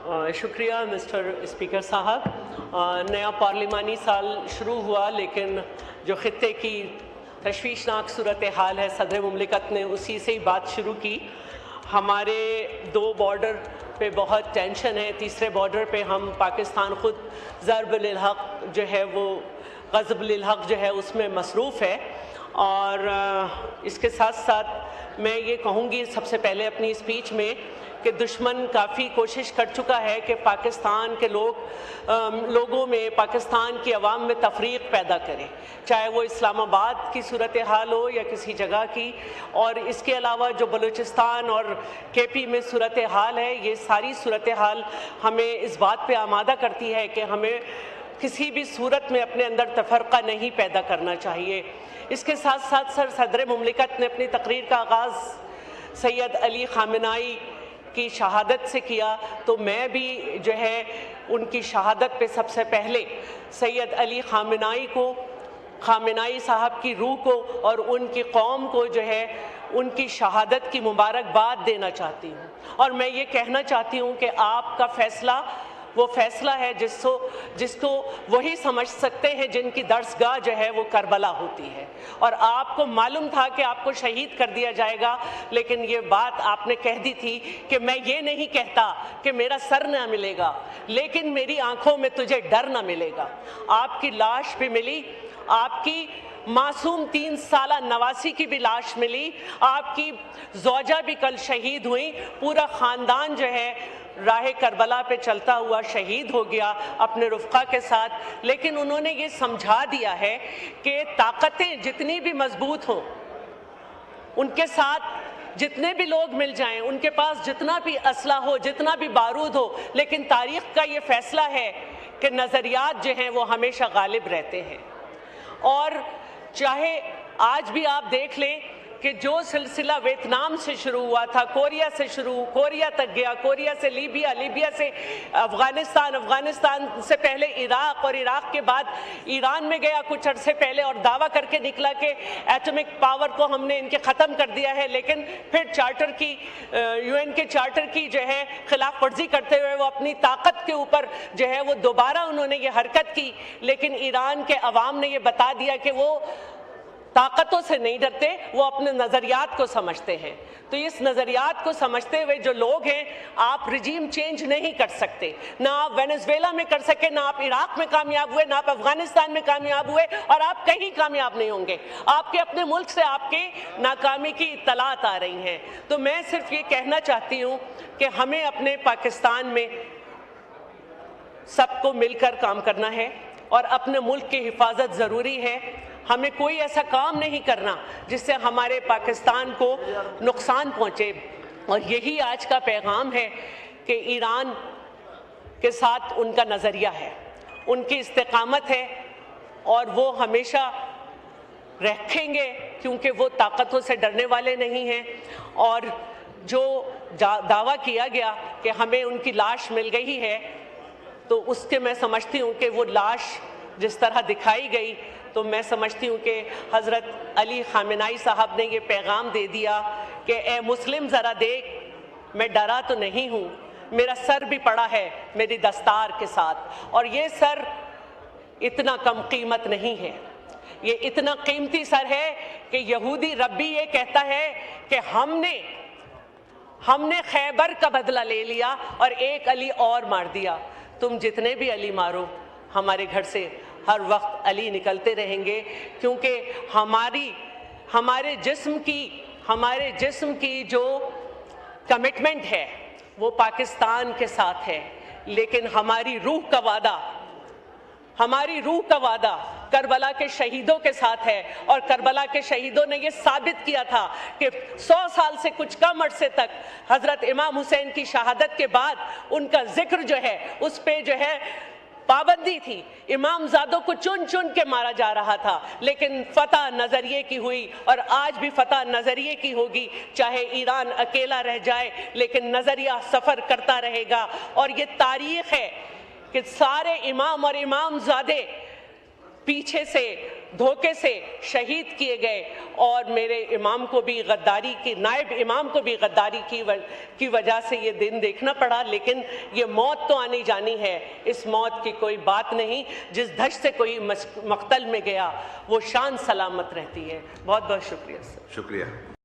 शुक्रिया mister speaker साहब। नया पार्लिमानी साल शुरू हुआ, लेकिन जो ख़ित्ते की तशवीशनाक सूरत हाल है, सदर मुमलिकत ने उसी से ही बात शुरू की। हमारे दो बॉर्डर पे बहुत टेंशन है। तीसरे बॉर्डर पे हम पाकिस्तान ख़ुद ज़रब लिल हक़ जो है वो ग़ज़ब लिल हक़ जो है उसमें मसरूफ़ है। और इसके साथ साथ मैं ये कहूँगी सबसे पहले अपनी स्पीच में कि दुश्मन काफ़ी कोशिश कर चुका है कि पाकिस्तान के लोगों में, पाकिस्तान की आवाम में तफरीक पैदा करे, चाहे वो इस्लामाबाद की सूरत हाल हो या किसी जगह की। और इसके अलावा जो बलूचिस्तान और केपी में सूरत हाल है, ये सारी सूरत हाल हमें इस बात पे आमादा करती है कि हमें किसी भी सूरत में अपने अंदर तफरका नहीं पैदा करना चाहिए। इसके साथ साथ सदर मुमलिकत ने अपनी तकरीर का आगाज़ सैयद अली ख़ामेनी की शहादत से किया, तो मैं भी जो है उनकी शहादत पे सबसे पहले सैयद अली ख़ामेनी साहब की रूह को और उनकी कौम को जो है उनकी शहादत की मुबारकबाद देना चाहती हूँ। और मैं ये कहना चाहती हूँ कि आपका फ़ैसला वो फ़ैसला है जिसको वही समझ सकते हैं जिनकी दर्सगाह जो है वो करबला होती है। और आपको मालूम था कि आपको शहीद कर दिया जाएगा, लेकिन ये बात आपने कह दी थी कि मैं ये नहीं कहता कि मेरा सर ना मिलेगा, लेकिन मेरी आंखों में तुझे डर ना मिलेगा। आपकी लाश भी मिली, आपकी मासूम 3 साला नवासी की भी लाश मिली, आपकी ज़ौजा भी कल शहीद हुई। पूरा ख़ानदान जो है राह करबला पे चलता हुआ शहीद हो गया अपने रुफ़क़ा के साथ। लेकिन उन्होंने ये समझा दिया है कि ताकतें जितनी भी मजबूत हों, उनके साथ जितने भी लोग मिल जाएं, उनके पास जितना भी असला हो, जितना भी बारूद हो, लेकिन तारीख़ का ये फ़ैसला है कि नज़रियात जो हैं वो हमेशा गालिब रहते हैं। और चाहे आज भी आप देख लें कि जो सिलसिला वियतनाम से शुरू हुआ था, कोरिया से कोरिया तक गया, कोरिया से लीबिया, लीबिया से अफ़गानिस्तान, अफ़गानिस्तान से पहले इराक़ और इराक़ के बाद ईरान में गया कुछ अरसे पहले, और दावा करके निकला कि एटॉमिक पावर को हमने इनके ख़त्म कर दिया है। लेकिन फिर चार्टर की UN के चार्टर की जो है खिलाफ वर्जी करते हुए वो अपनी ताकत के ऊपर जो है वो दोबारा उन्होंने ये हरकत की। लेकिन ईरान के अवाम ने ये बता दिया कि वो ताकतों से नहीं डरते, वो अपने नज़रियात को समझते हैं। तो इस नज़रियात को समझते हुए जो लोग हैं, आप रिजीम चेंज नहीं कर सकते। ना आप वेनेजुएला में कर सके, ना आप इराक़ में कामयाब हुए, ना आप अफ़गानिस्तान में कामयाब हुए, और आप कहीं कामयाब नहीं होंगे। आपके अपने मुल्क से आपके नाकामी की इत्तलात आ रही हैं। तो मैं सिर्फ ये कहना चाहती हूँ कि हमें अपने पाकिस्तान में सबको मिलकर काम करना है और अपने मुल्क की हिफाजत ज़रूरी है। हमें कोई ऐसा काम नहीं करना जिससे हमारे पाकिस्तान को नुकसान पहुँचे। और यही आज का पैगाम है कि ईरान के साथ उनका नज़रिया है, उनकी इस्तिकामत है, और वो हमेशा रखेंगे क्योंकि वो ताकतों से डरने वाले नहीं हैं। और जो दावा किया गया कि हमें उनकी लाश मिल गई है, तो उसके मैं समझती हूँ कि वो लाश जिस तरह दिखाई गई, तो मैं समझती हूँ कि हज़रत अली ख़ामेनी साहब ने ये पैगाम दे दिया कि ए मुस्लिम ज़रा देख, मैं डरा तो नहीं हूँ, मेरा सर भी पड़ा है मेरी दस्तार के साथ। और ये सर इतना कम कीमत नहीं है, ये इतना कीमती सर है कि यहूदी रब्बी ये कहता है कि हमने खैबर का बदला ले लिया और एक अली और मार दिया। तुम जितने भी अली मारो, हमारे घर से हर वक्त अली निकलते रहेंगे, क्योंकि हमारे जिस्म की जो कमिटमेंट है वो पाकिस्तान के साथ है, लेकिन हमारी रूह का वादा करबला के शहीदों के साथ है। और करबला के शहीदों ने ये साबित किया था कि 100 साल से कुछ कम अरसे तक हज़रत इमाम हुसैन की शहादत के बाद उनका जिक्र जो है उस पे जो है पाबंदी थी। इमामजादों को चुन चुन के मारा जा रहा था, लेकिन फतह नज़रिए की हुई, और आज भी फतह नज़रिए की होगी। चाहे ईरान अकेला रह जाए, लेकिन नज़रिया सफ़र करता रहेगा। और ये तारीख़ है कि सारे इमाम और इमामजादे पीछे से دھوکے سے شہید کیے گئے اور میرے امام کو بھی غداری کی، نائب امام کو بھی غداری کی وجہ سے یہ دن دیکھنا پڑا، لیکن یہ موت تو آنی جانی ہے، اس موت کی کوئی بات نہیں۔ جس دھش سے کوئی مقتل میں گیا وہ شان سلامت رہتی ہے۔ بہت بہت شکریہ سر۔ شکریہ۔